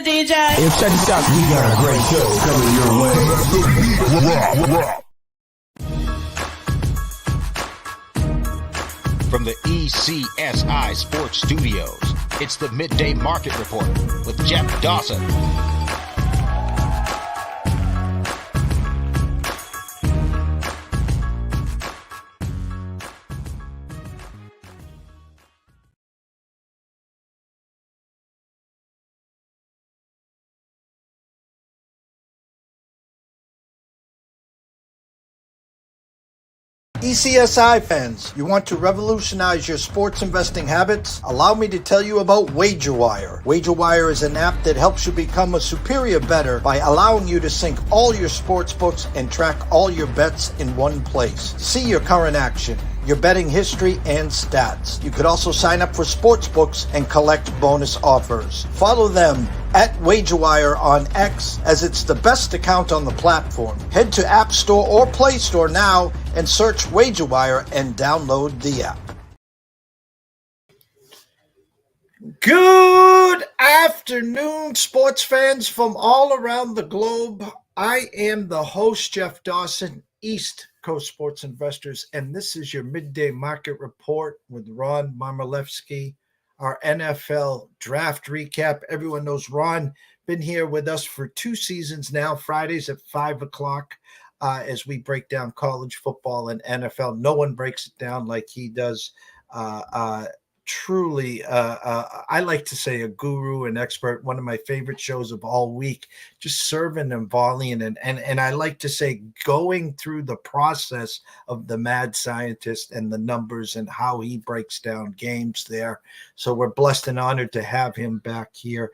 the DJ. Hey, check this out. We got a great show coming your way. From the ECSI Sports Studios, it's the Midday Market Report with Jeff Dawson. ECSI fans, you want to revolutionize your sports investing habits? Allow me to tell you about WagerWire. WagerWire is an app that helps you become a superior bettor by allowing you to sync all your sports books and track all your bets in one place. See your current action, your betting history, and stats. You could also sign up for sports books and collect bonus offers. Follow them at WagerWire on X, as it's the best account on the platform. Head to App Store or Play Store now and search WagerWire and download the app. Good afternoon, sports fans from all around the globe. I am the host, Jeff Dawson, East Coast Sports Investors, and this is your Midday Market Report with Ron Marmalefsky, our NFL draft recap. Everyone knows Ron been here with us for 2 seasons now, Fridays at 5 o'clock, as we break down college football and NFL. No one breaks it down like he does. Truly, I like to say a guru, an expert, one of my favorite shows of all week, just serving and volleying. And I like to say going through the process of the mad scientist and the numbers and how he breaks down games there. So we're blessed and honored to have him back here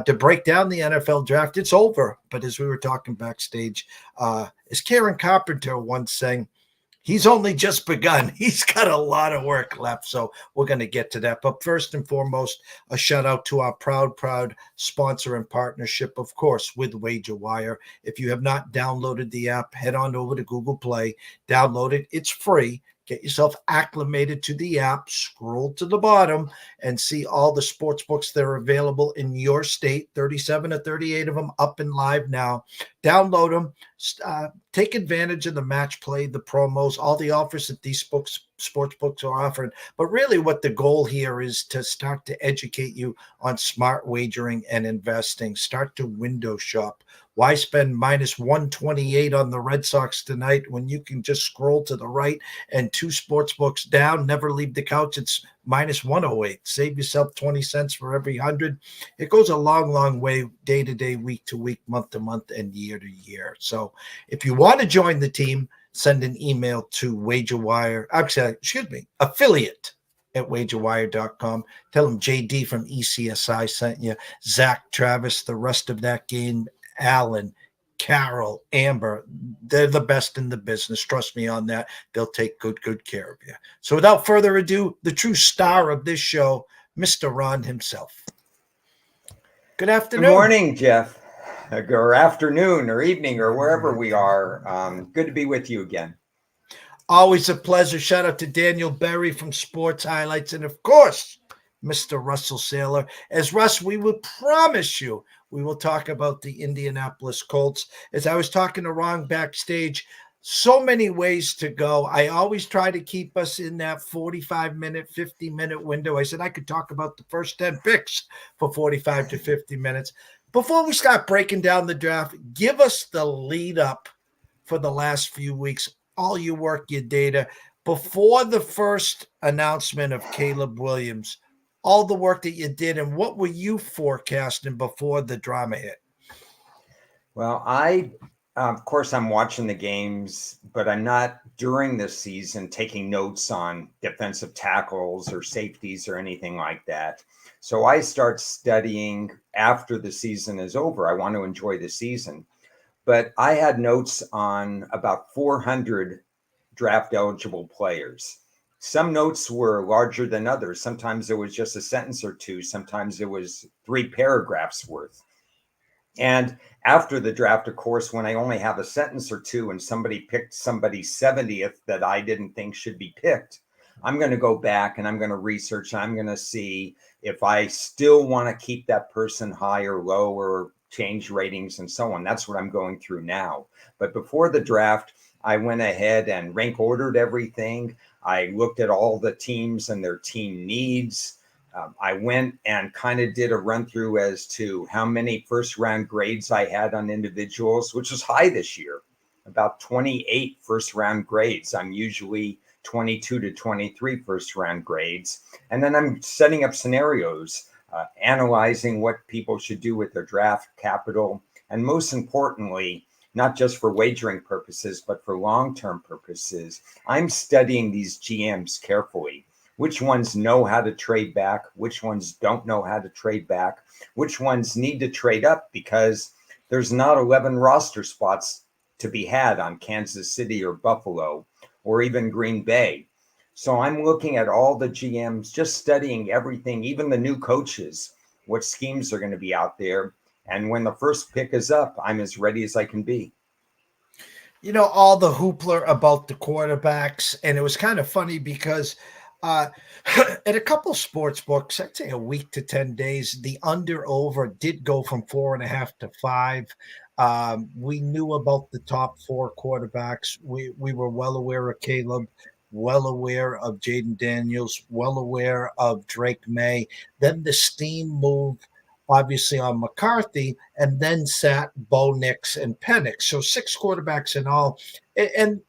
to break down the NFL draft. It's over. But as we were talking backstage, as Karen Carpenter once sang, he's only just begun. He's got a lot of work left, so we're going to get to that. But first and foremost, a shout out to our proud sponsor and partnership, of course, with WagerWire. If you have not downloaded the app, head on over to Google Play, download it. It's free. Get yourself acclimated to the app, scroll to the bottom, and see all the sports books that are available in your state, 37 or 38 of them up and live now. Download them. Take advantage of the match play, the promos, all the offers that these sports books are offering. But really what the goal here is to start to educate you on smart wagering and investing. Start to window shop. Why spend minus 128 on the Red Sox tonight when you can just scroll to the right and 2 sports books down, never leave the couch? It's minus 108. Save yourself 20 cents for every 100. It goes a long way, day to day, week to week, month to month, and year to year. So if you want to join the team, send an email to affiliate at wagerwire.com. Tell them JD from ECSI sent you. Zach, Travis, the rest of that game, Alan, Carol, Amber, they're the best in the business. Trust me on that. They'll take good care of you. So without further ado, the true star of this show, Mr. Ron himself. Good afternoon. Good morning, Jeff. Or afternoon or evening or wherever we are. Good to be with you again. Always a pleasure. Shout out to Daniel Berry from Sports Highlights. And of course, Mr. Russell Saylor. As Russ, we will promise you, we will talk about the Indianapolis Colts. As I was talking to Ron backstage, so many ways to go. I always try to keep us in that 45-minute, 50-minute window. I said I could talk about the first 10 picks for 45 to 50 minutes. Before we start breaking down the draft, give us the lead up for the last few weeks, all your work, your data. Before the first announcement of Caleb Williams, all the work that you did, and what were you forecasting before the drama hit? Well, of course, I'm watching the games, but I'm not during the season taking notes on defensive tackles or safeties or anything like that. So I start studying after the season is over. I want to enjoy the season. But I had notes on about 400 draft eligible players. Some notes were larger than others. Sometimes it was just a sentence or two. Sometimes it was 3 paragraphs worth. And after the draft, of course, when I only have a sentence or two and somebody picked somebody 70th that I didn't think should be picked, I'm going to go back and I'm going to research. I'm going to see if I still want to keep that person high or low or change ratings and so on. That's what I'm going through now. But before the draft, I went ahead and rank ordered everything. I looked at all the teams and their team needs. I went and kind of did a run through as to how many first round grades I had on individuals, which was high this year, about 28 first round grades. I'm usually 22 to 23 first round grades. And then I'm setting up scenarios, analyzing what people should do with their draft capital. And most importantly, not just for wagering purposes, but for long-term purposes, I'm studying these GMs carefully. Which ones know how to trade back? Which ones don't know how to trade back? Which ones need to trade up because there's not 11 roster spots to be had on Kansas City or Buffalo or even Green Bay. So I'm looking at all the GMs, just studying everything, even the new coaches, what schemes are going to be out there. And when the first pick is up, I'm as ready as I can be. All the hoopla about the quarterbacks, and it was kind of funny because at a couple sports books, I'd say a week to 10 days, the under over did go from 4.5 to 5. We knew about the top 4 quarterbacks. We were well aware of Caleb, well aware of Jaden Daniels, well aware of Drake May. Then the steam moved obviously on McCarthy, and then sat Bo Nix and Penix. So 6 quarterbacks in all. And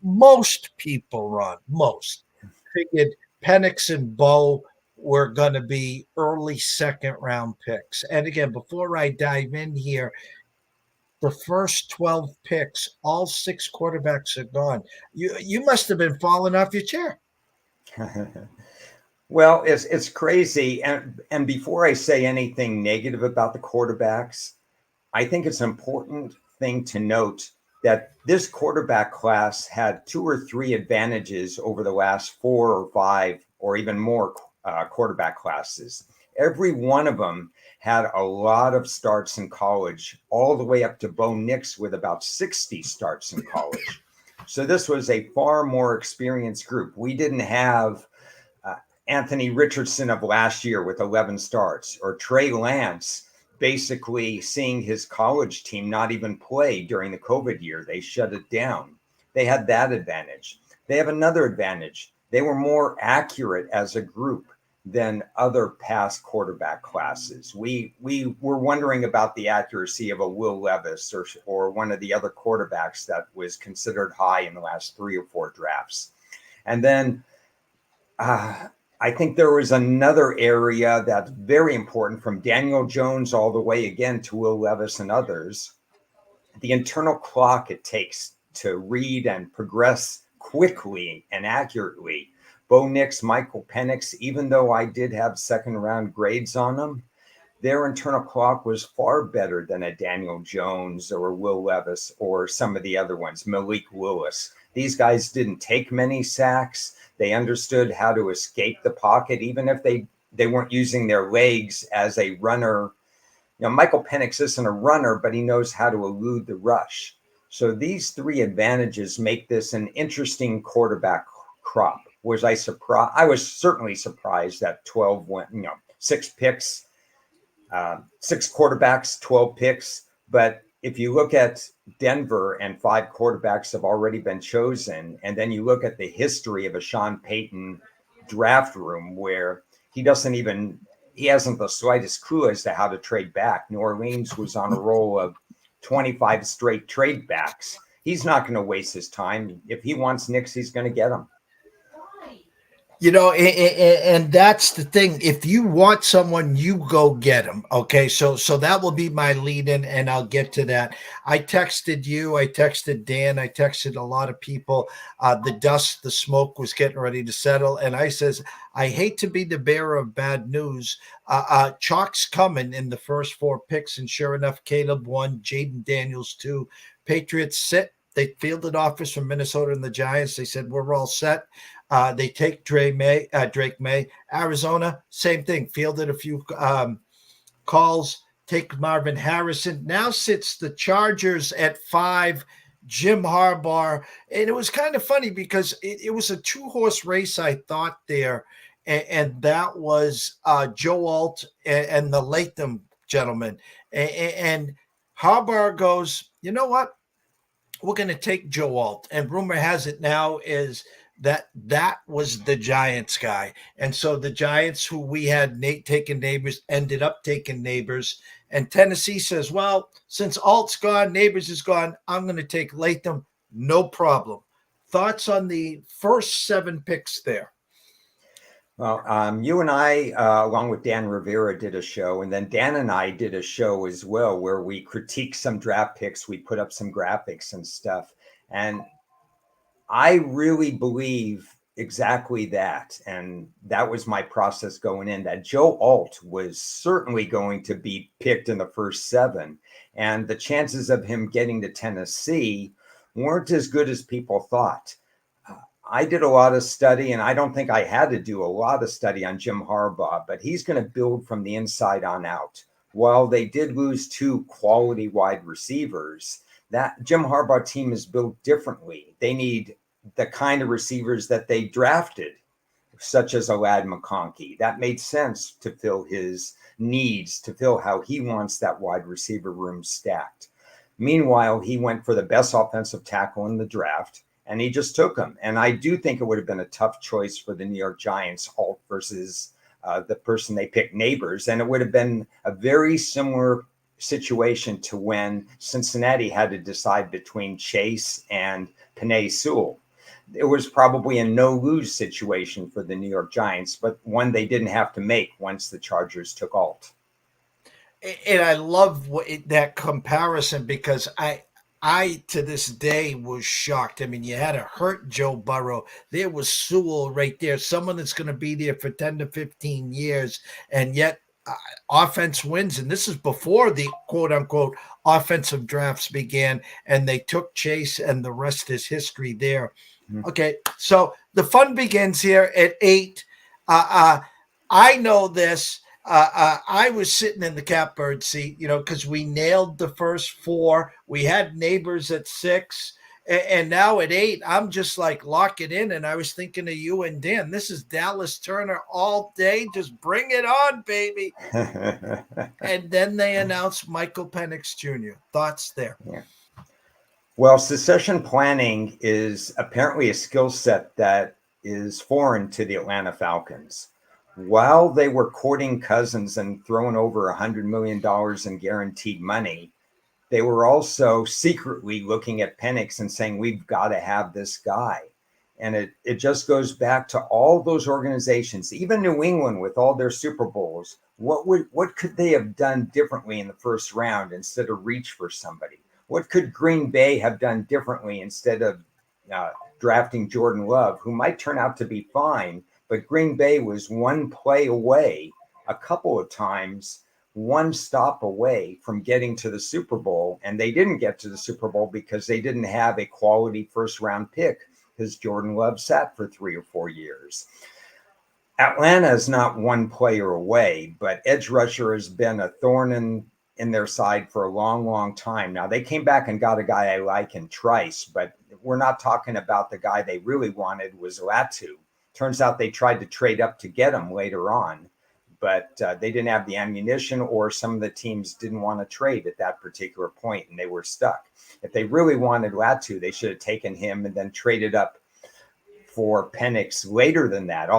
most people, Ron, most figured Penix and Bo were going to be early second round picks. And again, before I dive in here, the first 12 picks, all 6 quarterbacks are gone. You must have been falling off your chair. Well, it's crazy. And before I say anything negative about the quarterbacks, I think it's an important thing to note that this quarterback class had 2 or 3 advantages over the last 4 or 5 or even more quarterback classes. Every one of them had a lot of starts in college, all the way up to Bo Nix with about 60 starts in college. So this was a far more experienced group. We didn't have Anthony Richardson of last year with 11 starts, or Trey Lance basically seeing his college team not even play during the COVID year. They shut it down. They had that advantage. They have another advantage. They were more accurate as a group than other past quarterback classes. We were wondering about the accuracy of a Will Levis or one of the other quarterbacks that was considered high in the last 3 or 4 drafts. And then I think there was another area that's very important, from Daniel Jones all the way again to Will Levis and others. The internal clock it takes to read and progress quickly and accurately. Bo Nix, Michael Penix, even though I did have second round grades on them, their internal clock was far better than a Daniel Jones or a Will Levis or some of the other ones, Malik Willis. These guys didn't take many sacks. They understood how to escape the pocket, even if they weren't using their legs as a runner. Michael Penix isn't a runner, but he knows how to elude the rush. So these 3 advantages make this an interesting quarterback crop. Was I surprised? I was certainly surprised that 12 went, 6 picks, 6 quarterbacks, 12 picks. But if you look at Denver and 5 quarterbacks have already been chosen, and then you look at the history of a Sean Payton draft room where he hasn't the slightest clue as to how to trade back. New Orleans was on a roll of 25 straight trade backs. He's not going to waste his time. If he wants Nix, he's going to get him. And that's the thing. If you want someone, you go get them. Okay. So that will be my lead in, and I'll get to that. I texted you, I texted Dan, I texted a lot of people. The smoke was getting ready to settle. And I says, I hate to be the bearer of bad news. Chalk's coming in the first 4 picks. And sure enough, Caleb 1, Jaden Daniels 2, Patriots sit. They fielded offers from Minnesota and the Giants. They said, we're all set. They take Drake May. Arizona, same thing. Fielded a few calls. Take Marvin Harrison. Now sits the Chargers at 5. Jim Harbaugh. And it was kind of funny because it was a 2-horse race, I thought there. And that was Joe Alt and the Latham gentleman. And Harbaugh goes, you know what? We're going to take Joe Alt. And rumor has it now is that was the Giants guy. And so the Giants, who we had taken Neighbors, ended up taking Neighbors. And Tennessee says, well, since Alt's gone, Neighbors is gone, I'm going to take Latham. No problem. Thoughts on the first 7 picks there? Well, you and I, along with Dan Rivera, did a show, and then Dan and I did a show as well where we critiqued some draft picks. We put up some graphics and stuff. And I really believe exactly that. And that was my process going in, that Joe Alt was certainly going to be picked in the first 7. And the chances of him getting to Tennessee weren't as good as people thought. I did a lot of study, and I don't think I had to do a lot of study on Jim Harbaugh, but he's going to build from the inside on out. While they did lose 2 quality wide receivers, that Jim Harbaugh team is built differently. They need the kind of receivers that they drafted, such as Alad McConkey. That made sense to fill his needs, to fill how he wants that wide receiver room stacked. Meanwhile, he went for the best offensive tackle in the draft, and he just took him. And I do think it would have been a tough choice for the New York Giants, Alt versus the person they picked, Neighbors. And it would have been a very similar situation to when Cincinnati had to decide between Chase and Penei Sewell. It was probably a no-lose situation for the New York Giants, but one they didn't have to make once the Chargers took Alt. And I love that comparison because I to this day was shocked. I mean, you had to hurt Joe Burrow. There was Sewell right there, someone that's going to be there for 10 to 15 years, and yet offense wins. And this is before the quote-unquote offensive drafts began, and they took Chase, and the rest is history there. Mm-hmm. Okay, so the fun begins here at 8. I know this. I was sitting in the catbird seat, because we nailed the first 4. We had Neighbors at 6. And now at 8, I'm just like, lock it in. And I was thinking of you and Dan. This is Dallas Turner all day. Just bring it on, baby. And then they announced Michael Penix Jr. Thoughts there? Yeah. Well, succession planning is apparently a skill set that is foreign to the Atlanta Falcons. While they were courting Cousins and throwing over $100 million in guaranteed money, they were also secretly looking at Penix and saying, we've got to have this guy. And it just goes back to all those organizations, even New England with all their Super Bowls. What could they have done differently in the first round instead of reach for somebody? What could Green Bay have done differently instead of drafting Jordan Love, who might turn out to be fine? But Green Bay was one play away, a couple of times, one stop away from getting to the Super Bowl. And they didn't get to the Super Bowl because they didn't have a quality first-round pick, because Jordan Love sat for 3 or 4 years. Atlanta is not one player away, but edge rusher has been a thorn in their side for a long, long time. Now, they came back and got a guy I like in Trice, but we're not talking about the guy they really wanted was Latu. Turns out they tried to trade up to get him later on, but they didn't have the ammunition, or some of the teams didn't want to trade at that particular point, and they were stuck. If they really wanted Latu, they should have taken him and then traded up for Penix later than that.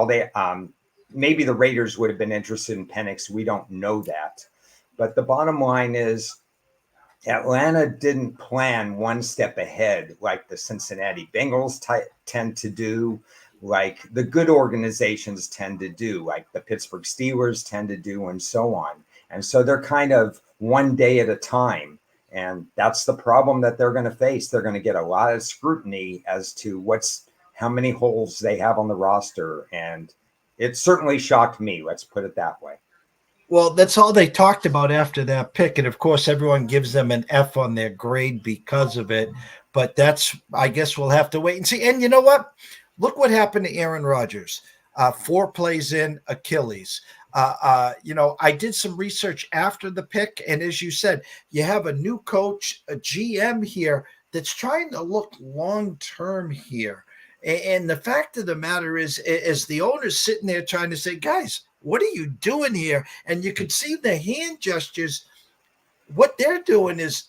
Maybe the Raiders would have been interested in Penix. We don't know that. But the bottom line is Atlanta didn't plan one step ahead like the Cincinnati Bengals tend to do, like the good organizations tend to do, like the Pittsburgh Steelers tend to do, and so on. And so they're kind of one day at a time. And that's the problem that they're going to face. They're going to get a lot of scrutiny as to how many holes they have on the roster. And it certainly shocked me. Let's put it that way. Well, that's all they talked about after that pick. And of course, everyone gives them an F on their grade because of it. But I guess we'll have to wait and see. And you know what? Look what happened to Aaron Rodgers. 4 plays in, Achilles. I did some research after the pick. And as you said, you have a new coach, a GM here that's trying to look long term here. And the fact of the matter is the owner's sitting there trying to say, guys, what are you doing here? And you could see the hand gestures. What they're doing is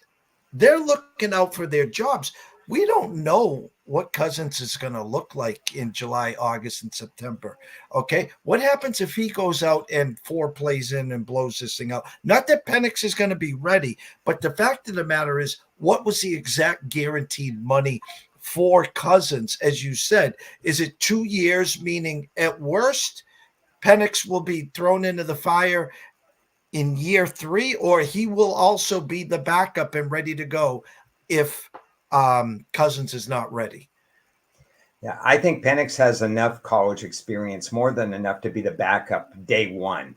they're looking out for their jobs. We don't know what Cousins is going to look like in July, August, and September. Okay. What happens if he goes out and 4 plays in and blows this thing out? Not that Penix is going to be ready, but the fact of the matter is, what was the exact guaranteed money for Cousins? As you said, is it 2 years, meaning at worst, Penix will be thrown into the fire in year 3, or he will also be the backup and ready to go if Cousins is not ready? Yeah, I think Penix has enough college experience, more than enough to be the backup day one.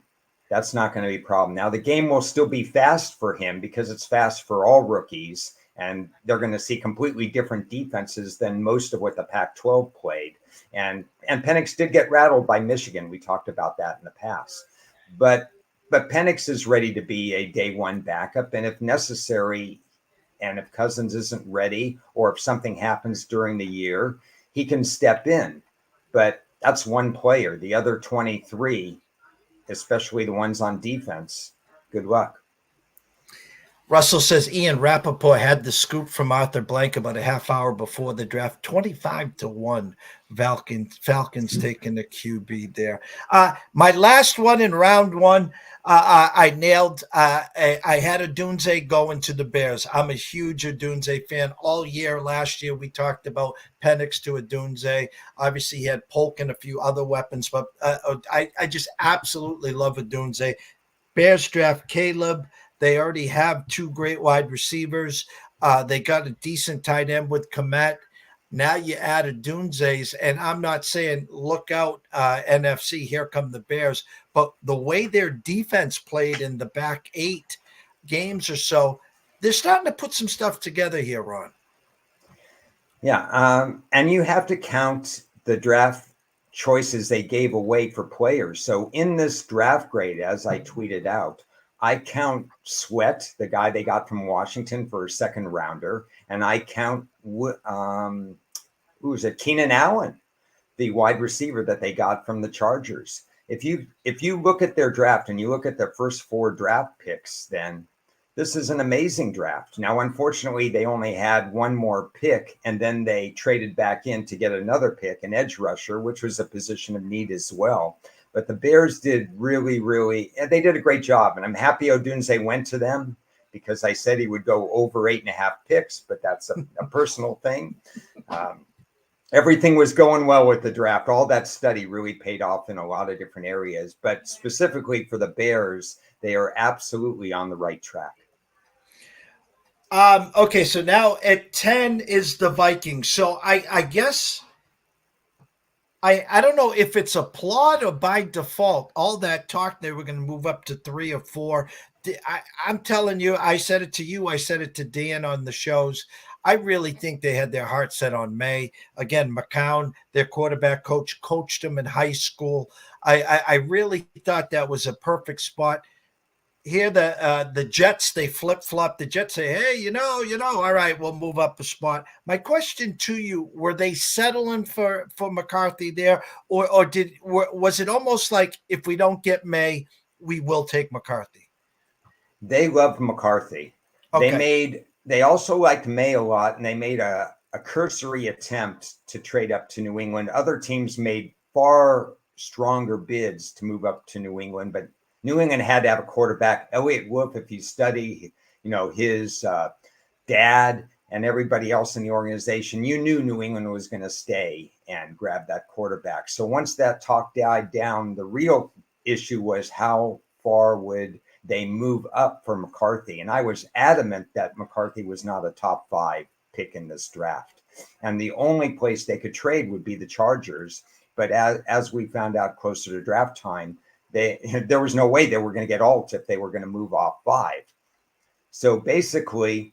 That's not going to be a problem. Now, the game will still be fast for him because it's fast for all rookies, and they're going to see completely different defenses than most of what the Pac-12 played. And Penix did get rattled by Michigan. We talked about that in the past. But Penix is ready to be a day one backup, and if necessary, and if Cousins isn't ready, or if something happens during the year, he can step in. But that's one player. The other 23, especially the ones on defense, good luck. Russell says Ian Rappaport had the scoop from Arthur Blank about a half hour before the draft. 25-1 Falcons taking the QB there. My last one in round 1, I nailed. I had Odunze going to the Bears. I'm a huge Odunze fan. All year last year, we talked about Penix to Odunze. Obviously, he had Polk and a few other weapons, but I just absolutely love Odunze. Bears draft Caleb. They already have 2 great wide receivers. They got a decent tight end with Komet. Now you add Odunze's, and I'm not saying look out, NFC, here come the Bears, but the way their defense played in the back 8 games or so, they're starting to put some stuff together here, Ron. Yeah, and you have to count the draft choices they gave away for players. So in this draft grade, as I tweeted out, I count Sweat, the guy they got from Washington for a second rounder, and I count Keenan Allen, the wide receiver that they got from the Chargers. If you look at their draft and you look at their first 4 draft picks, then this is an amazing draft. Now, unfortunately, they only had one more pick, and then they traded back in to get another pick, an edge rusher, which was a position of need as well. But the Bears did they did a great job. And I'm happy Odunze went to them, because I said he would go over 8.5 picks, but that's a personal thing. Everything was going well with the draft. All that study really paid off in a lot of different areas, but specifically for the Bears, they are absolutely on the right track. Okay, so now at 10 is the Vikings. So I guess I don't know if it's a plot or by default. All that talk, they were going to move up to 3 or 4. I'm telling you, I said it to you, I said it to Dan on the shows. I really think they had their heart set on May. Again, McCown, their quarterback coach, coached them in high school. I really thought that was a perfect spot. Here, the Jets, they flip-flop. The Jets say, hey, you know, all right, we'll move up a spot. My question to you, were they settling for McCarthy there, or was it almost like, if we don't get May, we will take McCarthy? They loved McCarthy. Okay. They also liked May a lot, and they made a cursory attempt to trade up to New England. Other teams made far stronger bids to move up to New England, but New England had to have a quarterback. Elliott Wolf, if you study, his dad and everybody else in the organization, you knew New England was going to stay and grab that quarterback. So once that talk died down, the real issue was how far would they move up for McCarthy. And I was adamant that McCarthy was not a top 5 pick in this draft. And the only place they could trade would be the Chargers. But as we found out closer to draft time, there was no way they were going to get Alt if they were going to move off 5. So basically,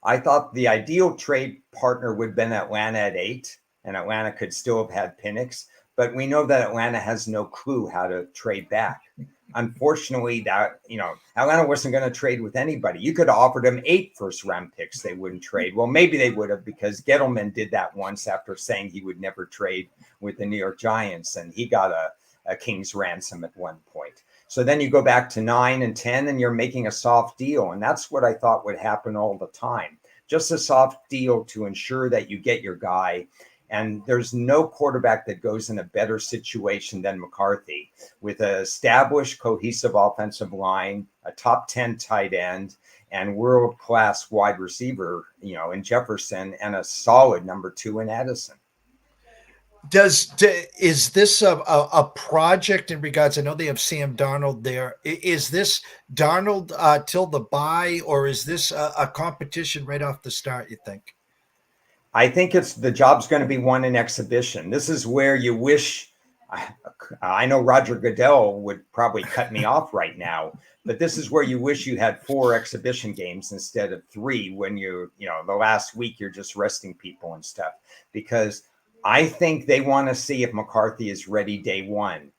I thought the ideal trade partner would have been Atlanta at 8, and Atlanta could still have had Penix. But we know that Atlanta has no clue how to trade back. unfortunately, that, Atlanta wasn't going to trade with anybody. You could have offered them 8 first-round picks. They wouldn't trade. Well, maybe they would have, because Gettleman did that once after saying he would never trade with the New York Giants, and he got a king's ransom at one point. So then you go back to 9 and 10, and you're making a soft deal. And that's what I thought would happen all the time. Just a soft deal to ensure that you get your guy. And there's no quarterback that goes in a better situation than McCarthy, with an established, cohesive offensive line, a top 10 tight end, and world-class wide receiver, in Jefferson, and a solid number 2 in Addison. Is this a project in regards? I know they have Sam Darnold there. Is this Darnold till the bye, or is this a competition right off the start, you think? I think the job's going to be won in exhibition. This is where you wish. I know Roger Goodell would probably cut me off right now, but this is where you wish you had 4 exhibition games instead of 3, when the last week you're just resting people and stuff, because I think they want to see if McCarthy is ready day one.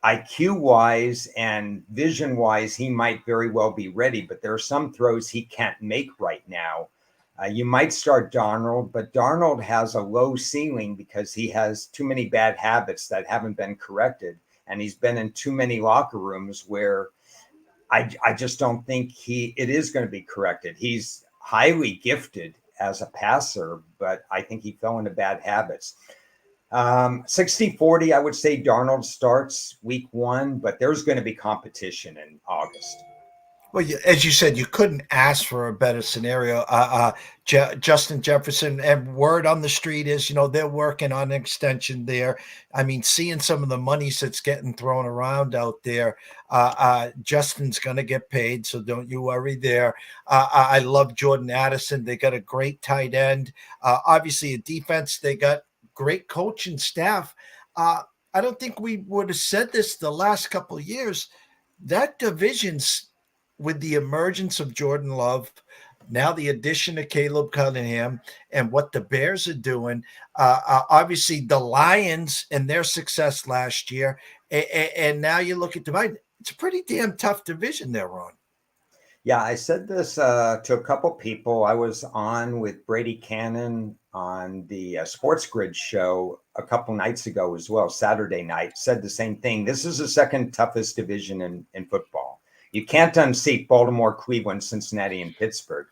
IQ wise and vision wise, he might very well be ready, but there are some throws he can't make right now. You might start Darnold, but Darnold has a low ceiling because he has too many bad habits that haven't been corrected. And he's been in too many locker rooms where I just don't think it is going to be corrected. He's highly gifted as a passer, but I think he fell into bad habits. 60-40, I would say Darnold starts week 1, but there's going to be competition in August. Well, as you said, you couldn't ask for a better scenario. Justin Jefferson, and word on the street is, they're working on an extension there. I mean, seeing some of the monies that's getting thrown around out there, Justin's going to get paid, so don't you worry there. I love Jordan Addison. They got a great tight end. Obviously, a defense. They got great coaching staff. I don't think we would have said this the last couple of years. That division's, with the emergence of Jordan Love, now the addition of Caleb Cunningham, and what the Bears are doing, obviously the Lions and their success last year, and now you look at the it's a pretty damn tough division they're on. Yeah, I said this to a couple people. I was on with Brady Kannon on the Sports Grid show a couple nights ago as well, Saturday night, said the same thing. This is the second toughest division in football. You can't unseat Baltimore, Cleveland, Cincinnati, and Pittsburgh,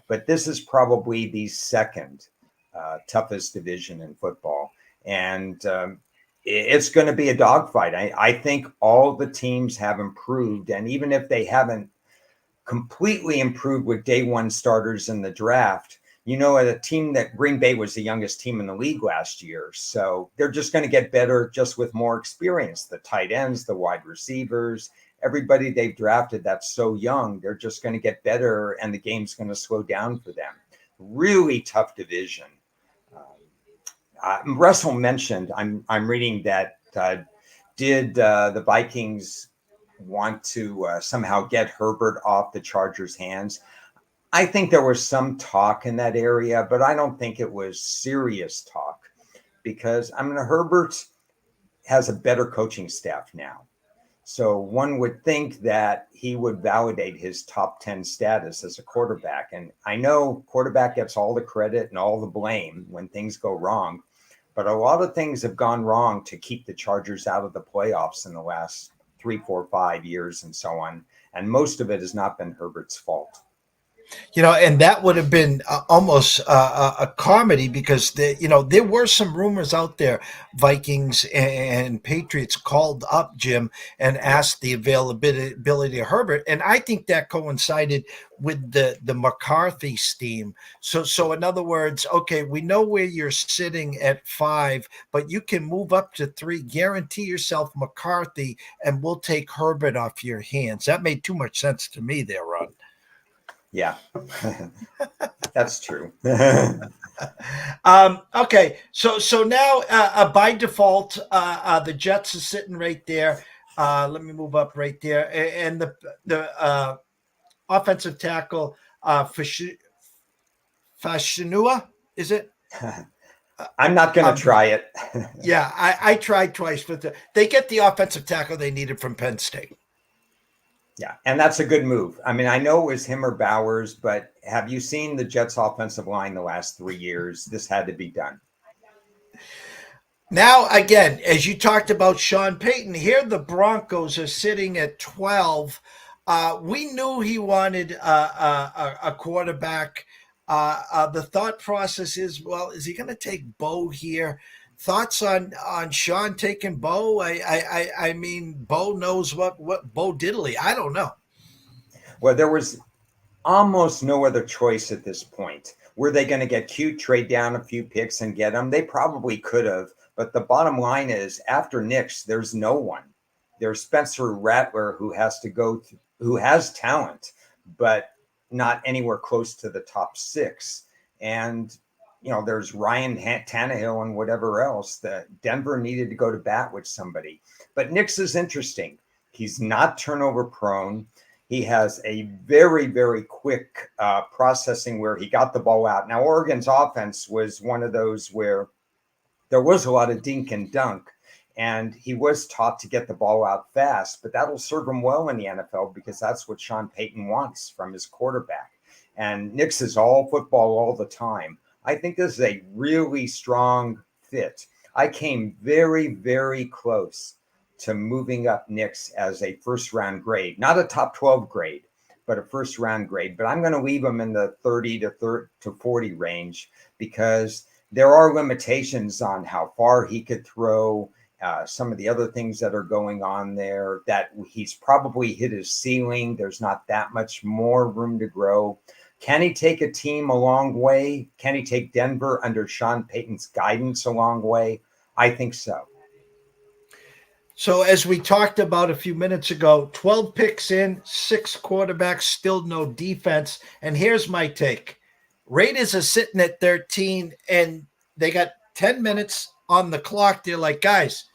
but this is probably the second toughest division in football. And it's going to be a dogfight. I think all the teams have improved, and even if they haven't completely improved with day one starters in the draft, at a team that Green Bay was the youngest team in the league last year. So they're just going to get better just with more experience. The tight ends, the wide receivers, everybody they've drafted that's so young, they're just going to get better, and the game's going to slow down for them. Really tough division. Russell mentioned, I'm reading that did the Vikings want to somehow get Herbert off the Chargers' hands? I think there was some talk in that area, but I don't think it was serious talk, because Herbert has a better coaching staff now. So one would think that he would validate his top 10 status as a quarterback. And I know quarterback gets all the credit and all the blame when things go wrong, but a lot of things have gone wrong to keep the Chargers out of the playoffs in the last 3, 4, 5 years and so on. And most of it has not been Herbert's fault. And that would have been almost a comedy, because there were some rumors out there. Vikings and Patriots called up Jim and asked the availability of Herbert, and I think that coincided with the McCarthy steam. So in other words, okay, we know where you're sitting at 5, but you can move up to 3. Guarantee yourself McCarthy, and we'll take Herbert off your hands. That made too much sense to me there, Ron. Yeah, that's true. Okay, so now by default, the Jets are sitting right there. Let me move up right there, and the offensive tackle, Fashinua, is it? I'm not going to try it. Yeah, I tried twice, but they get the offensive tackle they needed from Penn State. Yeah, and that's a good move. I mean, I know it was him or Bowers, but have you seen the Jets' offensive line the last 3 years? This had to be done. Now, again, as you talked about Sean Payton, here the Broncos are sitting at 12. We knew he wanted a quarterback. The thought process is, well, is he going to take Bo here? Thoughts on Sean taking Bo? I mean, Bo knows what Bo diddly. I don't know. Well, there was almost no other choice at this point. Were they going to get cute, trade down a few picks and get them? They probably could have. But the bottom line is, after Knicks, there's no one. There's Spencer Rattler, who who has talent, but not anywhere close to the top 6. And there's Ryan Tannehill and whatever else. That Denver needed to go to bat with somebody. But Knicks is interesting. He's not turnover prone. He has a very, very quick processing where he got the ball out. Now, Oregon's offense was one of those where there was a lot of dink and dunk, and he was taught to get the ball out fast, but that'll serve him well in the NFL because that's what Sean Payton wants from his quarterback. And Knicks is all football all the time. I think this is a really strong fit. I came very, very close to moving up Knicks as a first-round grade, not a top 12 grade, but a first-round grade. But I'm going to leave him in the 30 to 40 range because there are limitations on how far he could throw, some of the other things that are going on there, that he's probably hit his ceiling. There's not that much more room to grow. Can he take a team a long way? Can he take Denver under Sean Payton's guidance a long way? I think so. So as we talked about a few minutes ago, 12 picks in, 6 quarterbacks, still no defense. And here's my take. Raiders are sitting at 13 and they got 10 minutes on the clock. They're like, guys,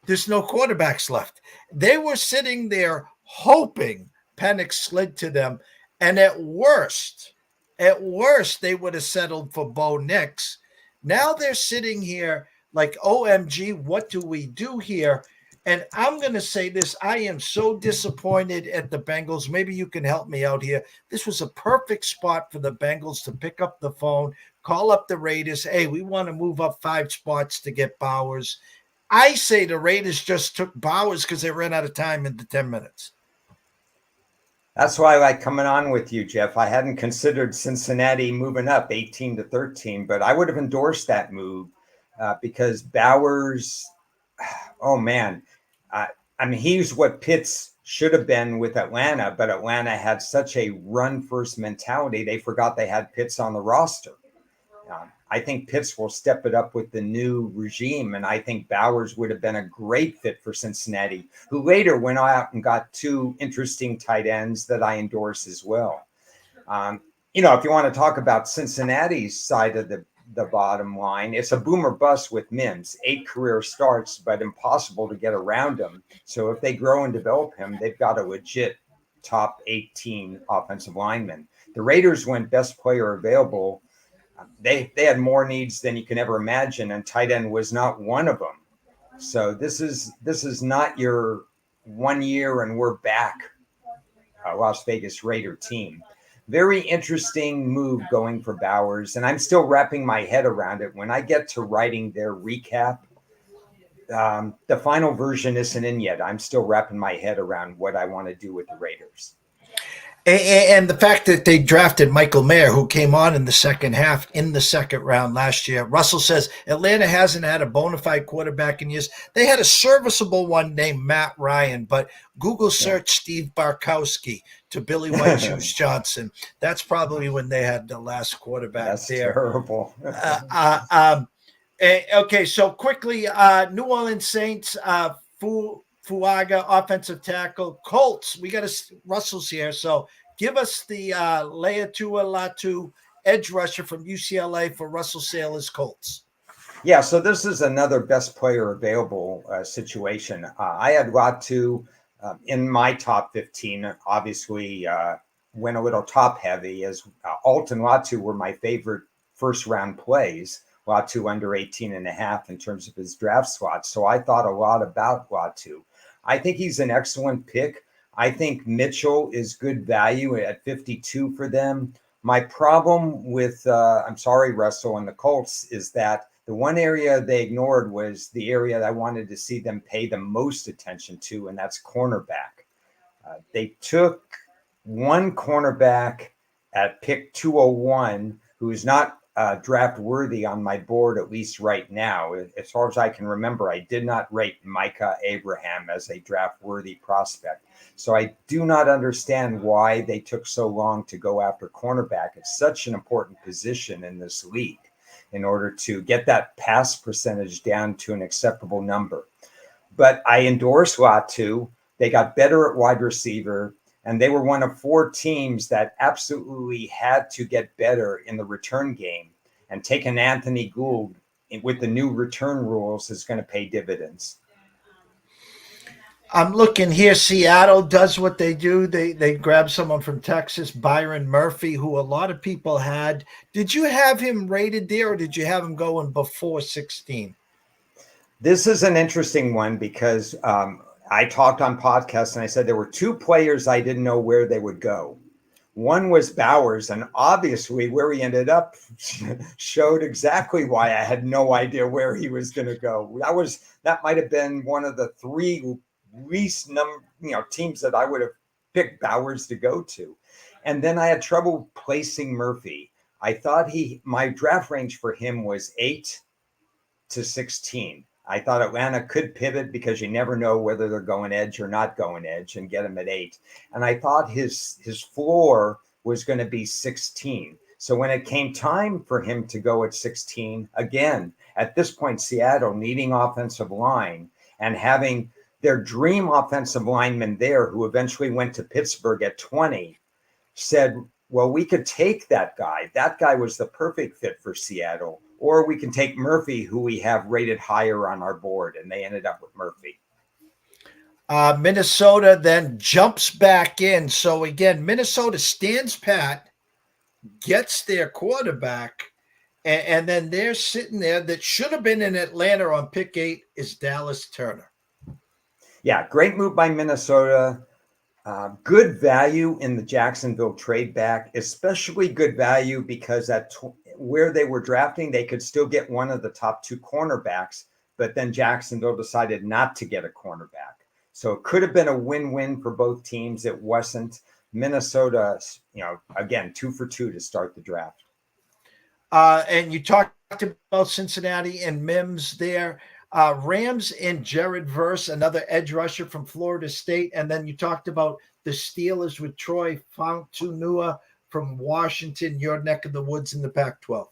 there's no quarterbacks left. They were sitting there hoping Penix slid to them. And at worst, they would have settled for Bo Nix. Now they're sitting here like, OMG, what do we do here? And I'm going to say this. I am so disappointed at the Bengals. Maybe you can help me out here. This was a perfect spot for the Bengals to pick up the phone, call up the Raiders. Hey, we want to move up 5 spots to get Bowers. I say the Raiders just took Bowers because they ran out of time in the 10 minutes. That's why I like coming on with you, Jeff. I hadn't considered Cincinnati moving up 18 to 13, but I would have endorsed that move because Bowers, oh man, I mean, he's what Pitts should have been with Atlanta, but Atlanta had such a run-first mentality, they forgot they had Pitts on the roster. I think Pitts will step it up with the new regime, and I think Bowers would have been a great fit for Cincinnati, who later went out and got 2 interesting tight ends that I endorse as well. If you want to talk about Cincinnati's side of the bottom line, it's a boom or bust with Mims. 8 career starts, but impossible to get around him. So if they grow and develop him, they've got a legit top 18 offensive lineman. The Raiders went best player available. They had more needs than you can ever imagine, and tight end was not one of them. So this is not your 1 year and we're back Las Vegas Raider team. Very interesting move going for Bowers, and I'm still wrapping my head around it. When I get to writing their recap, the final version isn't in yet. I'm still wrapping my head around what I want to do with the Raiders. And the fact that they drafted Michael Mayer, who came on in the second half in the second round last year. Russell says Atlanta hasn't had a bona fide quarterback in years. They had a serviceable one named Matt Ryan, but Google search Steve Barkowski to Billy White Shoes Johnson. That's probably when they had the last quarterback. That's there. Terrible. Okay, so quickly, New Orleans Saints, Fuaga, offensive tackle. Colts, we got Russell's here. So give us the Leatua Latu edge rusher from UCLA for Russell Sailor's Colts. Yeah, so this is another best player available situation. I had Latu in my top 15. Obviously, went a little top heavy, as Alt and Latu were my favorite first round plays. Latu under 18.5 in terms of his draft slot. So I thought a lot about Latu. I think he's an excellent pick. I think Mitchell is good value at 52 for them. My problem with, I'm sorry, Russell and the Colts, is that the one area they ignored was the area that I wanted to see them pay the most attention to, and that's cornerback. They took one cornerback at pick 201 who is not draft worthy on my board, at least right now. As far as I can remember, I did not rate Micah Abraham as a draft worthy prospect. So I do not understand why they took so long to go after cornerback. It's such an important position in this league in order to get that pass percentage down to an acceptable number. But I endorse Latu. They got better at wide receiver, and they were one of 4 teams that absolutely had to get better in the return game. And taking Anthony Gould with the new return rules is going to pay dividends. I'm looking here. Seattle does what they do. They grab someone from Texas, Byron Murphy, who a lot of people had. Did you have him rated there, or did you have him going before 16? This is an interesting one because I talked on podcasts and I said there were 2 players I didn't know where they would go. One was Bowers, and obviously where he ended up showed exactly why I had no idea where he was going to go. That might have been one of the 3 least teams that I would have picked Bowers to go to. And then I had trouble placing Murphy. I thought my draft range for him was 8 to 16. I thought Atlanta could pivot because you never know whether they're going edge or not going edge, and get him at 8. And I thought his floor was going to be 16. So when it came time for him to go at 16, again, at this point, Seattle needing offensive line and having their dream offensive lineman there, who eventually went to Pittsburgh at 20, said, well, we could take that guy. That guy was the perfect fit for Seattle. Or we can take Murphy, who we have rated higher on our board, and they ended up with Murphy. Minnesota then jumps back in. So again, Minnesota stands pat, gets their quarterback, and then they're sitting there. That should have been in Atlanta on pick 8 is Dallas Turner. Yeah, great move by Minnesota. Good value in the Jacksonville trade back, especially good value because where they were drafting, they could still get one of the top 2 cornerbacks, but then Jacksonville decided not to get a cornerback. So it could have been a win-win for both teams. It wasn't. Minnesota, again, 2 for 2 to start the draft. And you talked about Cincinnati and Mims there. Rams and Jared Verse, another edge rusher from Florida State. And then you talked about the Steelers with Troy Fontunua from Washington, your neck of the woods in the Pac-12.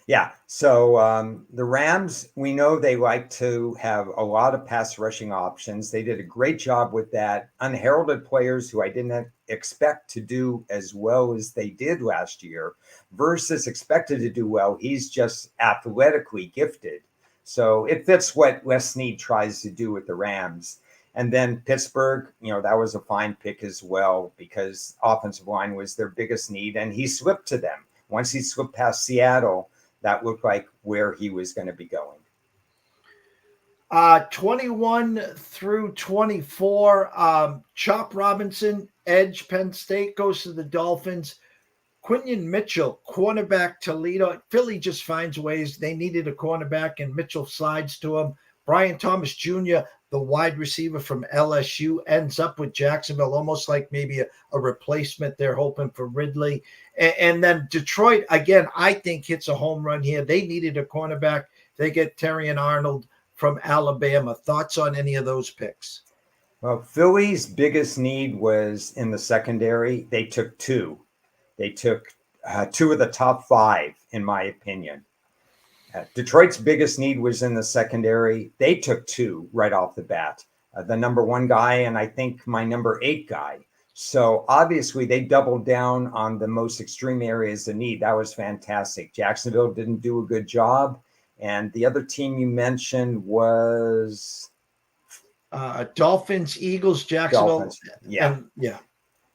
Yeah. So the Rams, we know they like to have a lot of pass rushing options. They did a great job with that. Unheralded players who I didn't expect to do as well as they did last year versus expected to do well. He's just athletically gifted. So it fits what Wes Snead tries to do with the Rams. And then Pittsburgh, that was a fine pick as well because offensive line was their biggest need. And he slipped to them. Once he slipped past Seattle, that looked like where he was going to be going. 21 through 24, Chop Robinson, edge, Penn State, goes to the Dolphins. Quinion Mitchell, cornerback, Toledo. Philly just finds ways. They needed a cornerback, and Mitchell slides to him. Brian Thomas Jr., the wide receiver from LSU, ends up with Jacksonville, almost like maybe a replacement. They're hoping for Ridley. And then Detroit, again, I think hits a home run here. They needed a cornerback. They get Terrion Arnold from Alabama. Thoughts on any of those picks? Well, Philly's biggest need was in the secondary. They took 2. They took 2 of the top 5, in my opinion. Detroit's biggest need was in the secondary. They took 2 right off the bat. The number 1 guy and I think my number 8 guy. So obviously they doubled down on the most extreme areas of need. That was fantastic. Jacksonville didn't do a good job. And the other team you mentioned was Dolphins, Eagles, Jacksonville. Dolphins. Yeah. Yeah.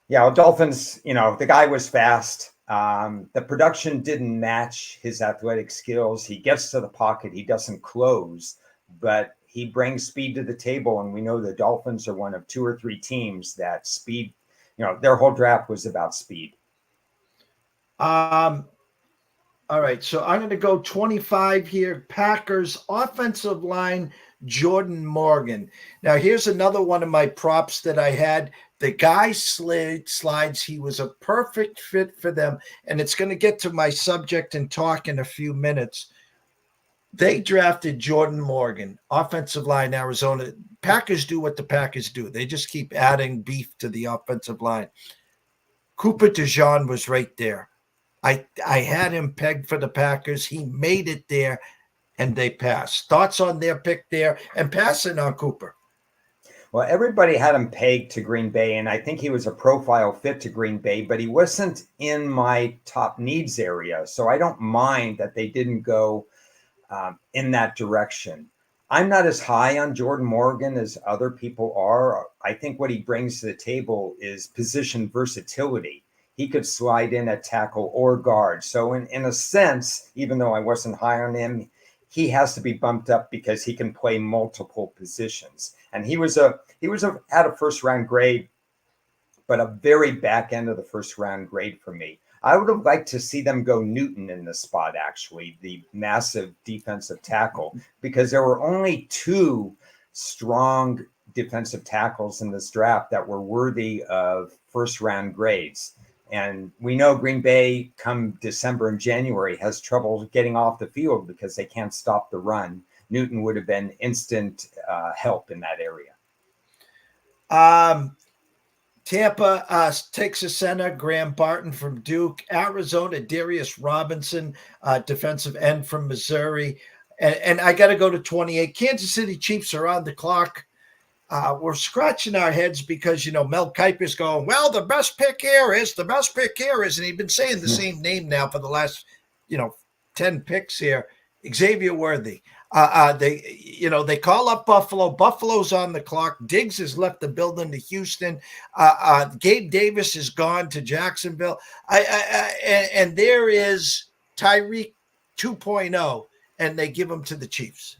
Yeah, well, Dolphins, the guy was fast. The production didn't match his athletic skills. He gets to the pocket. He doesn't close, but he brings speed to the table, and we know the Dolphins are one of 2 or 3 teams that speed. Their whole draft was about speed. All right, so I'm going to go 25 here. Packers offensive line, Jordan Morgan. Now, here's another one of my props that I had. The guy slides. He was a perfect fit for them, and it's going to get to my subject and talk in a few minutes. They drafted Jordan Morgan, offensive line, Arizona. Packers do what the Packers do. They just keep adding beef to the offensive line. Cooper DeJean was right there. I had him pegged for the Packers. He made it there, and they passed. Thoughts on their pick there and passing on Cooper? Well, everybody had him pegged to Green Bay, and I think he was a profile fit to Green Bay, but he wasn't in my top needs area. So I don't mind that they didn't go in that direction. I'm not as high on Jordan Morgan as other people are. I think what he brings to the table is position versatility. He could slide in at tackle or guard. So in a sense, even though I wasn't high on him, he has to be bumped up because he can play multiple positions. And he was at a first round grade, but a very back end of the first round grade for me. I would have liked to see them go Newton in the spot, actually, the massive defensive tackle, because there were only 2 strong defensive tackles in this draft that were worthy of first round grades. And we know Green Bay come December and January has trouble getting off the field because they can't stop the run. Newton would have been instant help in that area. Tampa takes a center, Graham Barton from Duke. Arizona, Darius Robinson, defensive end from Missouri. And I got to go to 28. Kansas City Chiefs are on the clock. We're scratching our heads because, Mel Kiper's going, well, the best pick here is. And he's been saying the same name now for the last, 10 picks here. Xavier Worthy. They call up Buffalo. Buffalo's on the clock. Diggs has left the building to Houston. Gabe Davis is gone to Jacksonville. And there is Tyreek 2.0, and they give him to the Chiefs.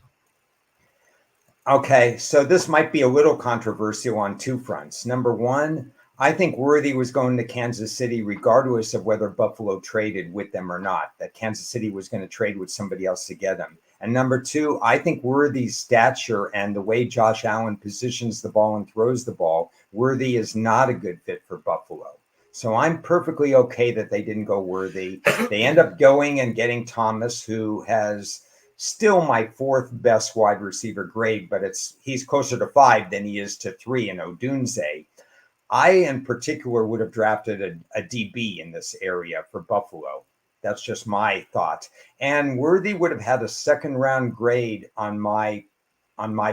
Okay, so this might be a little controversial on 2 fronts. Number one, I think Worthy was going to Kansas City regardless of whether Buffalo traded with them or not, that Kansas City was going to trade with somebody else to get him. And number 2, I think Worthy's stature and the way Josh Allen positions the ball and throws the ball, Worthy is not a good fit for Buffalo. So I'm perfectly okay that they didn't go Worthy. They end up going and getting Thomas, who has still my 4th best wide receiver grade, but he's closer to 5 than he is to 3 in Odunze. I, in particular, would have drafted a DB in this area for Buffalo. That's just my thought. And Worthy would have had a 2nd round grade on my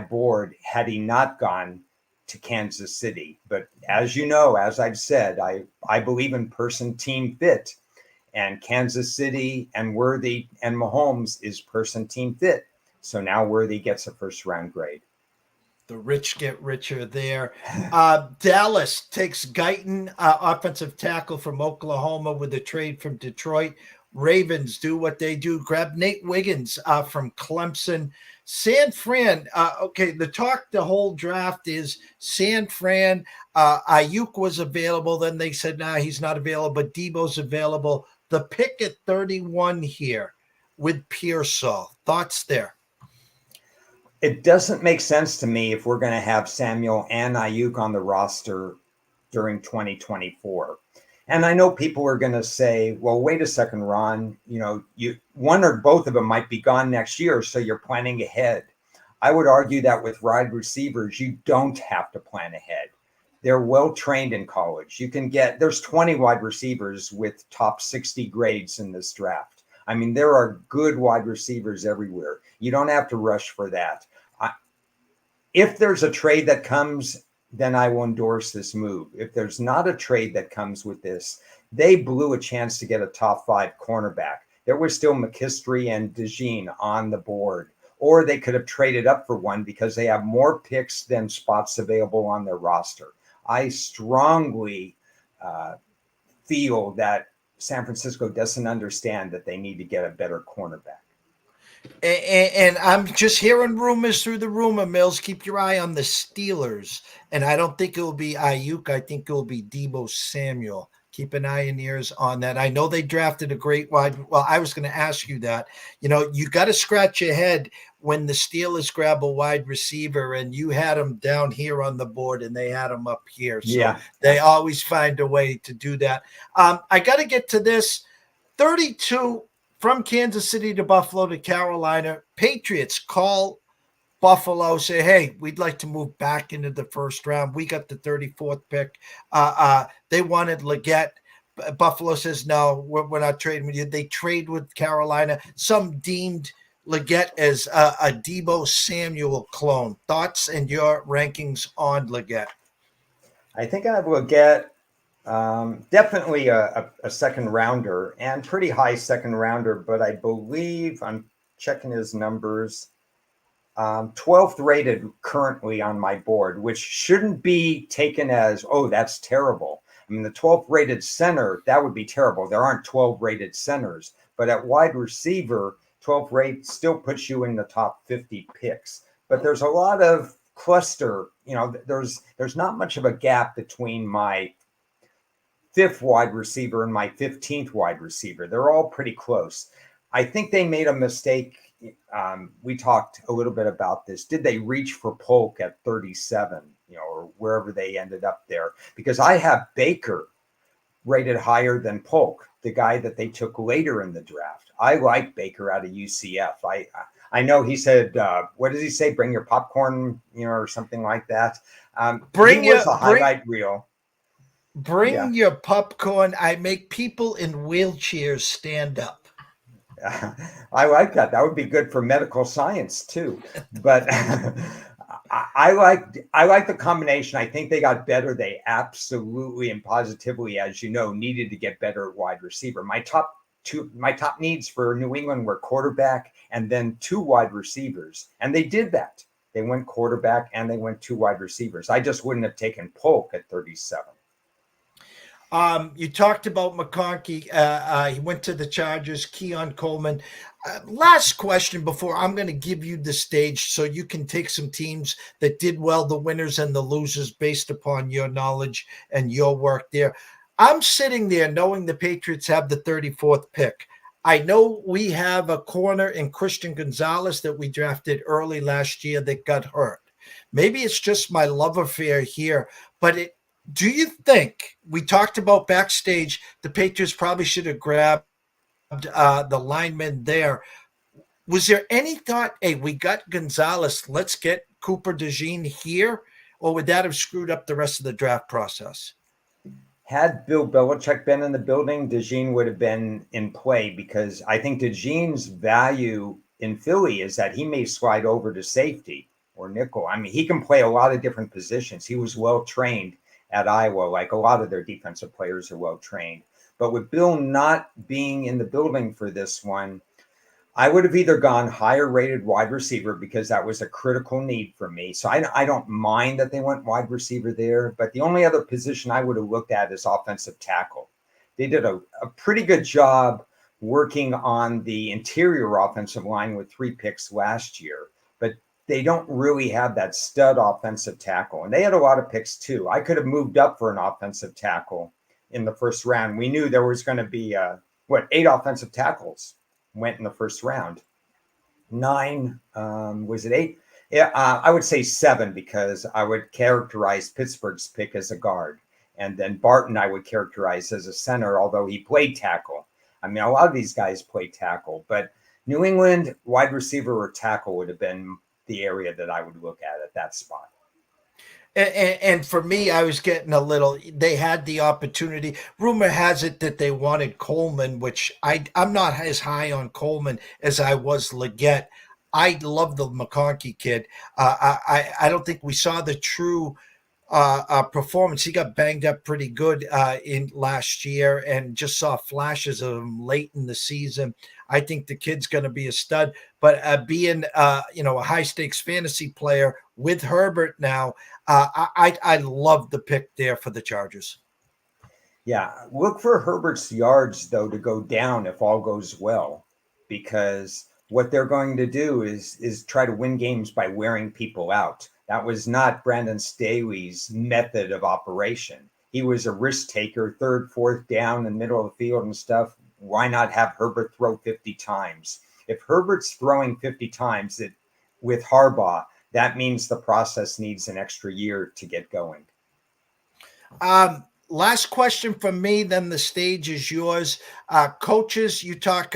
board had he not gone to Kansas City. But as you know, as I've said, I believe in person team fit. And Kansas City and Worthy and Mahomes is person team fit. So now Worthy gets a 1st round grade. The rich get richer there. Dallas takes Guyton, offensive tackle from Oklahoma, with a trade from Detroit. Ravens do what they do. Grab Nate Wiggins from Clemson. San Fran, the whole draft is San Fran. Ayuk was available. Then they said, nah, he's not available, but Debo's available. The pick at 31 here with Pearsall. Thoughts there? It doesn't make sense to me if we're going to have Samuel and Ayuk on the roster during 2024. And I know people are going to say, well, wait a second, Ron, one or both of them might be gone next year, so you're planning ahead. I would argue that with wide receivers, you don't have to plan ahead. They're well trained in college. There's 20 wide receivers with top 60 grades in this draft. I mean, there are good wide receivers everywhere. You don't have to rush for that. If there's a trade that comes, then I will endorse this move. If there's not a trade that comes with this, they blew a chance to get a top 5 cornerback. There was still McKinstry and DeJean on the board, or they could have traded up for one because they have more picks than spots available on their roster. I strongly feel that San Francisco doesn't understand that they need to get a better cornerback. And I'm just hearing rumors through the rumor mills. Keep your eye on the Steelers. And I don't think it will be Ayuk. I think it will be Deebo Samuel. Keep an eye and ears on that. I know they drafted a great wide. Well, I was going to ask you that. You got to scratch your head when the Steelers grab a wide receiver and you had them down here on the board and they had them up here. So Yeah. they always find a way to do that. I got to get to this. 32 from Kansas City to Buffalo to Carolina. Patriots call Buffalo, say, hey, we'd like to move back into the first round. We got the 34th pick. They wanted Leggett. Buffalo says, no, we're not trading with you. They trade with Carolina. Some deemed Leggett as a Deebo Samuel clone. Thoughts and your rankings on Leggett? I think I will get definitely a second rounder and pretty high second rounder, but I believe I'm checking his numbers. 12th rated currently on my board, which shouldn't be taken as, oh, that's terrible. I mean, the 12th rated center, that would be terrible. There aren't 12 rated centers, but at wide receiver, 12th rate still puts you in the top 50 picks. But there's a lot of cluster, there's not much of a gap between my 5th wide receiver and my 15th wide receiver. They're all pretty close. I think they made a mistake. We talked a little bit about this. Did they reach for Polk at 37, or wherever they ended up there? Because I have Baker rated higher than Polk, the guy that they took later in the draft. I like Baker out of UCF. I know he said, what does he say? Bring your popcorn, or something like that. Bring a highlight reel. Bring your popcorn. I make people in wheelchairs stand up. I like that. That would be good for medical science too. But I like the combination. I think they got better. They absolutely and positively, as you know, needed to get better at wide receiver. My top needs for New England were quarterback and then 2 wide receivers, and they did that. They went quarterback and they went 2 wide receivers. I just wouldn't have taken Polk at 37. You talked about McConkey. He went to the Chargers. Keon Coleman. Last question before I'm going to give you the stage so you can take some teams that did well, the winners and the losers, based upon your knowledge and your work there. I'm sitting there knowing the Patriots have the 34th pick. I know we have a corner in Christian Gonzalez that we drafted early last year that got hurt. Maybe it's just my love affair here, but do you think, we talked about backstage, the Patriots probably should have grabbed the lineman there. Was there any thought, hey, we got Gonzalez, let's get Cooper DeJean here? Or would that have screwed up the rest of the draft process? Had Bill Belichick been in the building, DeJean would have been in play, because I think DeJean's value in Philly is that he may slide over to safety or nickel. I mean, he can play a lot of different positions. He was well trained at Iowa, like a lot of their defensive players are well trained. But with Bill not being in the building for this one, I would have either gone higher rated wide receiver, because that was a critical need for me. So I don't mind that they went wide receiver there. But the only other position I would have looked at is offensive tackle. They did a pretty good job working on the interior offensive line with 3 picks last year. But they don't really have that stud offensive tackle. And they had a lot of picks too. I could have moved up for an offensive tackle in the first round. We knew there was going to be 8 offensive tackles went in the first round. 9, was it 8? Yeah, I would say 7, because I would characterize Pittsburgh's pick as a guard. And then Barton I would characterize as a center, although he played tackle. I mean, a lot of these guys play tackle. But New England, wide receiver or tackle would have been the area that I would look at that spot. And for me, I was getting they had the opportunity. Rumor has it that they wanted Coleman, which I'm not as high on Coleman as I was Leggett. I love the McConkey kid. I don't think we saw the true performance. He got banged up pretty good in last year, and just saw flashes of him late in the season. I think the kid's going to be a stud, but being a high stakes fantasy player with Herbert now, I love the pick there for the Chargers. Yeah, look for Herbert's yards though to go down if all goes well, because what they're going to do is try to win games by wearing people out. That was not Brandon Staley's method of operation. He was a risk taker, third, fourth down in the middle of the field and stuff. Why not have Herbert throw 50 times? If Herbert's throwing 50 times with Harbaugh, that means the process needs an extra year to get going. Last question from me, then the stage is yours. Coaches, you talk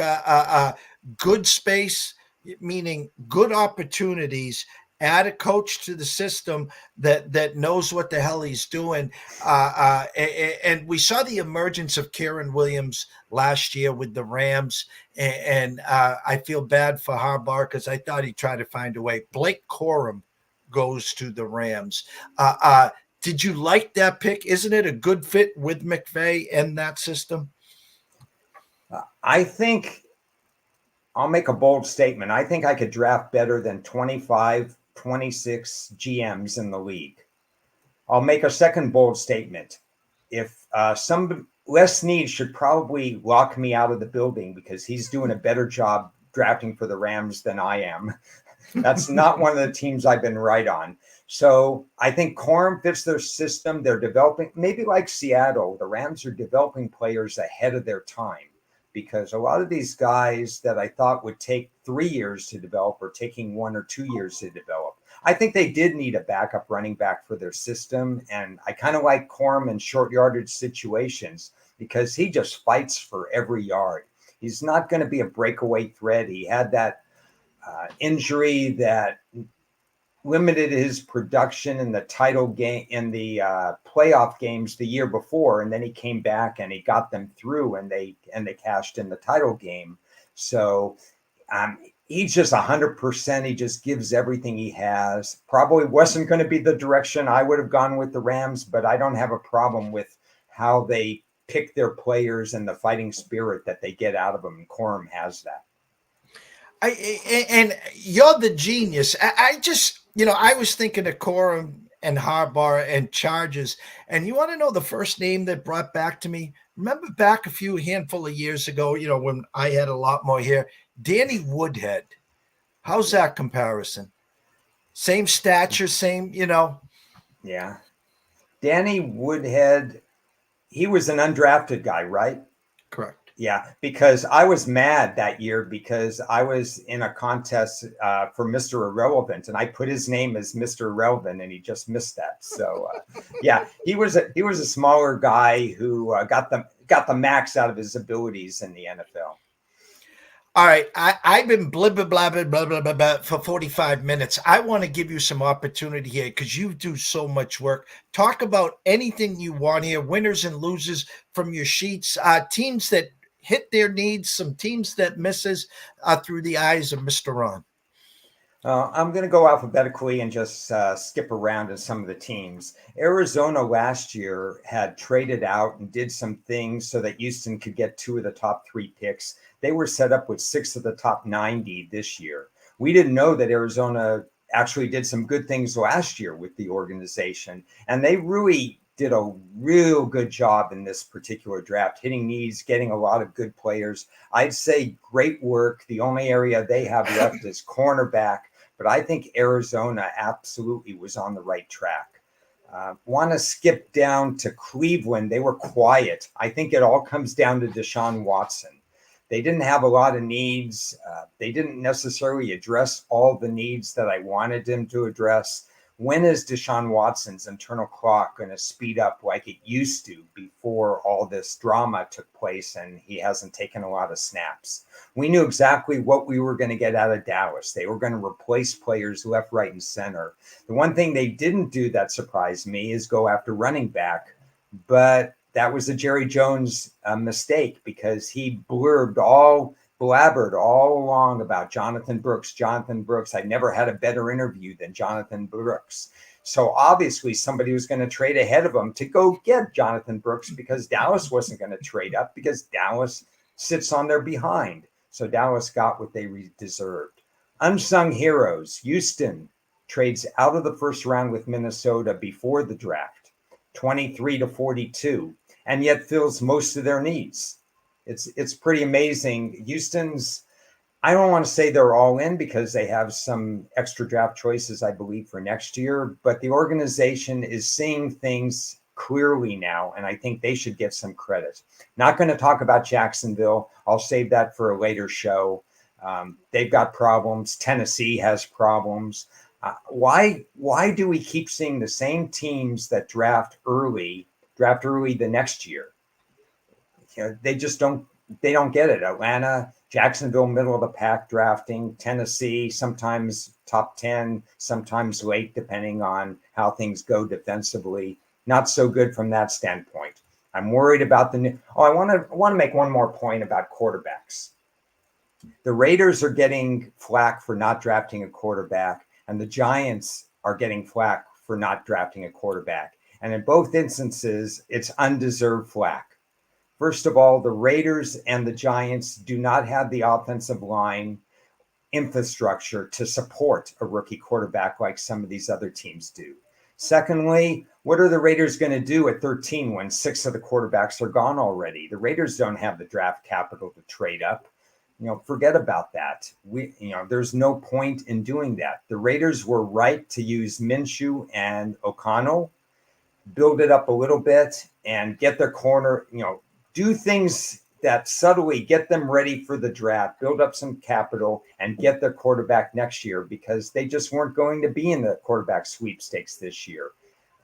good space, meaning good opportunities. Add a coach to the system that knows what the hell he's doing. And we saw the emergence of Karen Williams last year with the Rams. And I feel bad for Harbaugh because I thought he'd try to find a way. Blake Corum goes to the Rams. Did you like that pick? Isn't it a good fit with McVay and that system? I think I'll make a bold statement. I think I could draft better than 25, 26 GMs in the league. I'll make a second bold statement. If some Les Snead should probably lock me out of the building because he's doing a better job drafting for the Rams than I am. That's not one of the teams I've been right on. So I think Corum fits their system. They're developing, maybe like Seattle, the Rams are developing players ahead of their time, because a lot of these guys that I thought would take 3 years to develop are taking 1 or 2 years to develop. I think they did need a backup running back for their system. And I kind of like Corum in short yardage situations because he just fights for every yard. He's not going to be a breakaway threat. He had that injury that limited his production in the title game, in the playoff games the year before, and then he came back and he got them through, and they cashed in the title game. So he's just 100%. He just gives everything he has. Probably wasn't going to be the direction I would have gone with the Rams, but I don't have a problem with how they pick their players and the fighting spirit that they get out of them. And Corum has that. And you're the genius. I just, I was thinking of Corum and Harbaugh and Chargers. And you want to know the first name that brought back to me? Remember back a handful of years ago, when I had a lot more hair, Danny Woodhead. How's that comparison? Same stature, same, Yeah. Danny Woodhead, he was an undrafted guy, right? Correct. Yeah, because I was mad that year because I was in a contest for Mr. Irrelevant, and I put his name as Mr. Irrelevant, and he just missed that. So, yeah, he was a smaller guy who got the max out of his abilities in the NFL. All right, I've been blah, blah, blah, blah, blah, blah, blah, blah for 45 minutes. I want to give you some opportunity here because you do so much work. Talk about anything you want here, winners and losers from your sheets, teams that hit their needs, some teams that misses through the eyes of Mr. Ron. I'm going to go alphabetically and just skip around to some of the teams. Arizona last year had traded out and did some things so that Houston could get 2 of the top 3 picks. They were set up with 6 of the top 90 this year. We didn't know that Arizona actually did some good things last year with the organization, and they really did a real good job in this particular draft, hitting needs, getting a lot of good players. I'd say great work. The only area they have left is cornerback, but I think Arizona absolutely was on the right track. Want to skip down to Cleveland. They were quiet. I think it all comes down to Deshaun Watson. They didn't have a lot of needs. They didn't necessarily address all the needs that I wanted them to address. When is Deshaun Watson's internal clock going to speed up like it used to before all this drama took place and he hasn't taken a lot of snaps? We knew exactly what we were going to get out of Dallas. They were going to replace players left, right, and center. The one thing they didn't do that surprised me is go after running back, but that was a Jerry Jones mistake because he blabbered all along about Jonathan Brooks. I never had a better interview than Jonathan Brooks. So obviously somebody was going to trade ahead of him to go get Jonathan Brooks because Dallas wasn't going to trade up because Dallas sits on their behind. So Dallas got what they deserved. Unsung heroes. Houston trades out of the first round with Minnesota before the draft, 23-42, and yet fills most of their needs. It's pretty amazing. Houston's I don't want to say they're all in because they have some extra draft choices, I believe, for next year, but the organization is seeing things clearly now, and I think they should get some credit. Not going to talk about Jacksonville. I'll save that for a later show. They've got problems. Tennessee has problems. Why do we keep seeing the same teams that draft early the next year? They just don't get it. Atlanta, Jacksonville, middle of the pack drafting, Tennessee, sometimes top 10, sometimes late, depending on how things go defensively. Not so good from that standpoint. I'm worried about I want to make one more point about quarterbacks. The Raiders are getting flack for not drafting a quarterback, and the Giants are getting flack for not drafting a quarterback. And in both instances, it's undeserved flack. First of all, the Raiders and the Giants do not have the offensive line infrastructure to support a rookie quarterback like some of these other teams do. Secondly, what are the Raiders going to do at 13 when 6 of the quarterbacks are gone already? The Raiders don't have the draft capital to trade up. Forget about that. There's no point in doing that. The Raiders were right to use Minshew and O'Connell, build it up a little bit and get their corner, do things that subtly get them ready for the draft, build up some capital, and get their quarterback next year, because they just weren't going to be in the quarterback sweepstakes this year.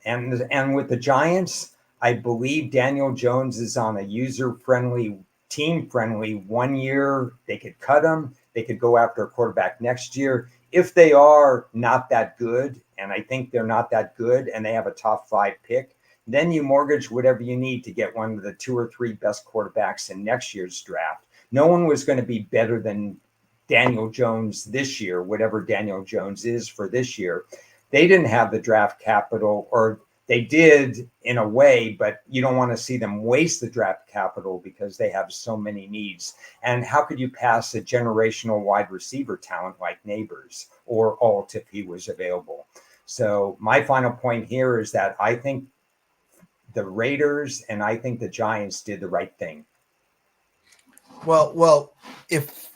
And with the Giants, I believe Daniel Jones is on a user-friendly, team-friendly 1 year. They could cut him. They could go after a quarterback next year. If they are not that good, and I think they're not that good, and they have a top 5 pick, then you mortgage whatever you need to get one of the 2 or 3 best quarterbacks in next year's draft. No one was going to be better than Daniel Jones this year, whatever Daniel Jones is for this year. They didn't have the draft capital, or they did in a way, but you don't want to see them waste the draft capital because they have so many needs. And how could you pass a generational wide receiver talent like Neighbors or Alt if he was available? So my final point here is that I think the Raiders and I think the Giants did the right thing. Well, if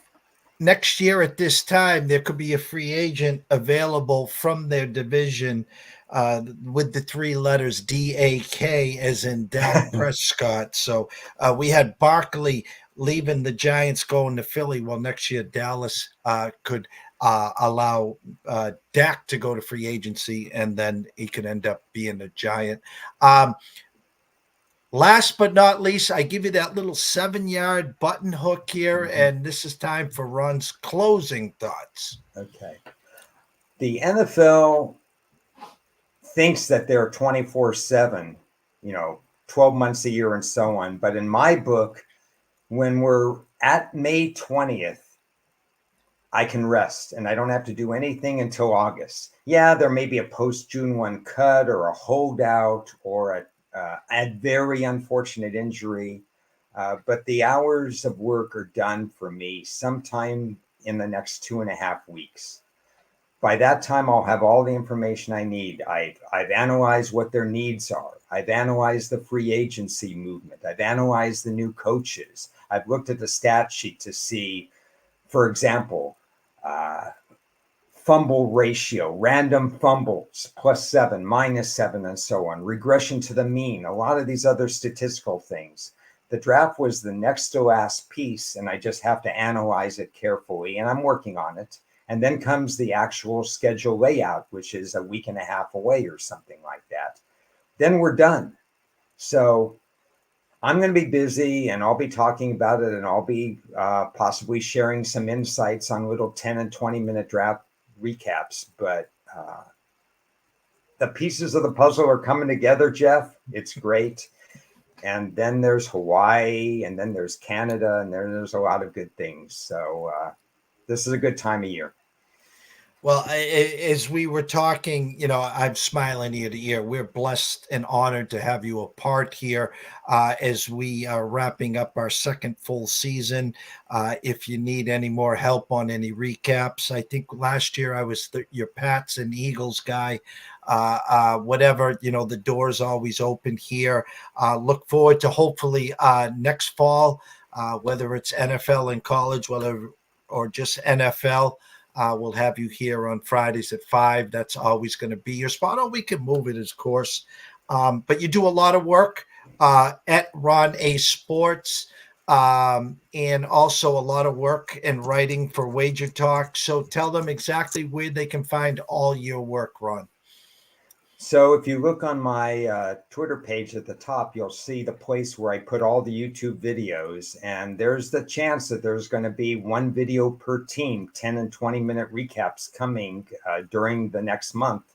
next year at this time there could be a free agent available from their division with the 3 letters DAK, as in Dak Prescott. So we had Barkley leaving the Giants, going to Philly. Well, next year Dallas could allow Dak to go to free agency, and then he could end up being a Giant. Last but not least, I give you that little 7-yard button hook here, and this is time for Ron's closing thoughts. Okay. The NFL thinks that they're 24/7, 12 months a year and so on. But in my book, when we're at May 20th, I can rest and I don't have to do anything until August. Yeah, there may be a post-June 1 cut or a holdout or a very unfortunate injury, but the hours of work are done for me sometime in the next 2.5 weeks. By that time, I'll have all the information I need. I've analyzed what their needs are. I've analyzed the free agency movement. I've analyzed the new coaches. I've looked at the stat sheet to see, for example, fumble ratio, random fumbles, +7, -7, and so on, regression to the mean, a lot of these other statistical things. The draft was the next to last piece, and I just have to analyze it carefully, and I'm working on it. And then comes the actual schedule layout, which is a week and a half away or something like that. Then we're done. So I'm going to be busy, and I'll be talking about it, and I'll be possibly sharing some insights on little 10 and 20-minute draft recaps, but the pieces of the puzzle are coming together, Jeff. It's great. And then there's Hawaii, and then there's Canada, and there's a lot of good things. So this is a good time of year. Well, as we were talking, I'm smiling ear to ear. We're blessed and honored to have you a part here as we are wrapping up our second full season. If you need any more help on any recaps, I think last year I was your Pats and Eagles guy. Whatever, the door's always open here. Look forward to hopefully next fall, whether it's NFL and college, whether or just NFL, we'll have you here on Fridays at 5. That's always going to be your spot. Or we can move it, of course. But you do a lot of work at Ron A Sports, and also a lot of work and writing for Wager Talk. So tell them exactly where they can find all your work, Ron. So if you look on my Twitter page at the top, you'll see the place where I put all the YouTube videos. And there's the chance that there's going to be one video per team, 10 and 20-minute recaps coming during the next month,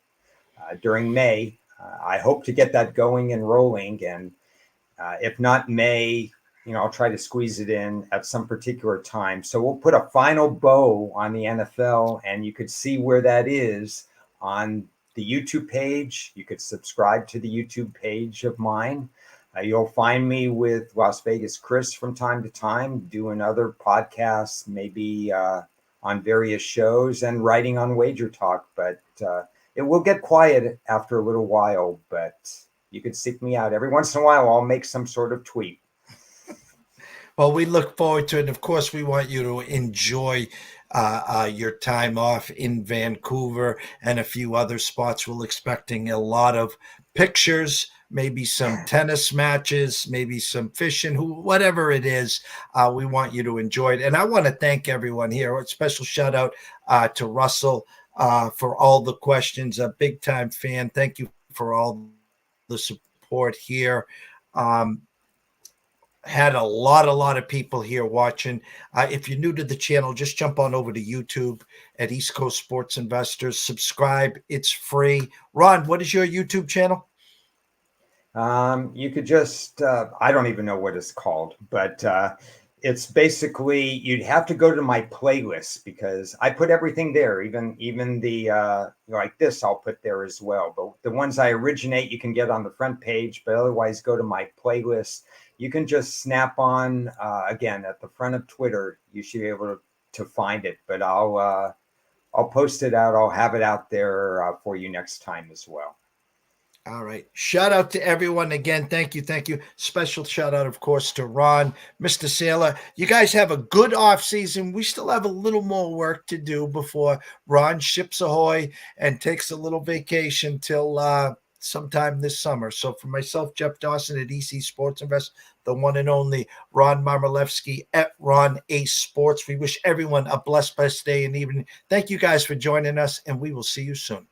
during May. I hope to get that going and rolling. And if not May, I'll try to squeeze it in at some particular time. So we'll put a final bow on the NFL, and you could see where that is on the YouTube page. You could subscribe to the YouTube page of mine. You'll find me with Las Vegas Chris from time to time, doing other podcasts, maybe on various shows, and writing on Wager Talk. But it will get quiet after a little while, but you could seek me out. Every once in a while, I'll make some sort of tweet. Well, we look forward to it. And of course, we want you to enjoy your time off in Vancouver and a few other spots. We're expecting a lot of pictures, maybe some tennis matches, maybe some fishing, whatever it is. We want you to enjoy it. And I want to thank everyone here. A special shout out to Russell for all the questions. A big time fan. Thank you for all the support here. Had a lot of people here watching. If you're new to the channel, just jump on over to YouTube at East Coast Sports Investors. Subscribe. It's free. Ron, what is your YouTube channel? You could just, I don't even know what it's called, but it's basically, you'd have to go to my playlist because I put everything there, even the, like this, I'll put there as well. But the ones I originate, you can get on the front page, but otherwise go to my playlist. You can just snap on, again, at the front of Twitter, you should be able to find it, but I'll post it out. I'll have it out there for you next time as well. All right. Shout out to everyone again. Thank you. Thank you. Special shout out, of course, to Ron, Mr. Saylor. You guys have a good off season. We still have a little more work to do before Ron ships ahoy and takes a little vacation till sometime this summer. So for myself, Jeff Dawson at EC Sports Invest, the one and only Ron Marmalefsky at Ron A Sports. We wish everyone a blessed day and evening. Thank you guys for joining us, and we will see you soon.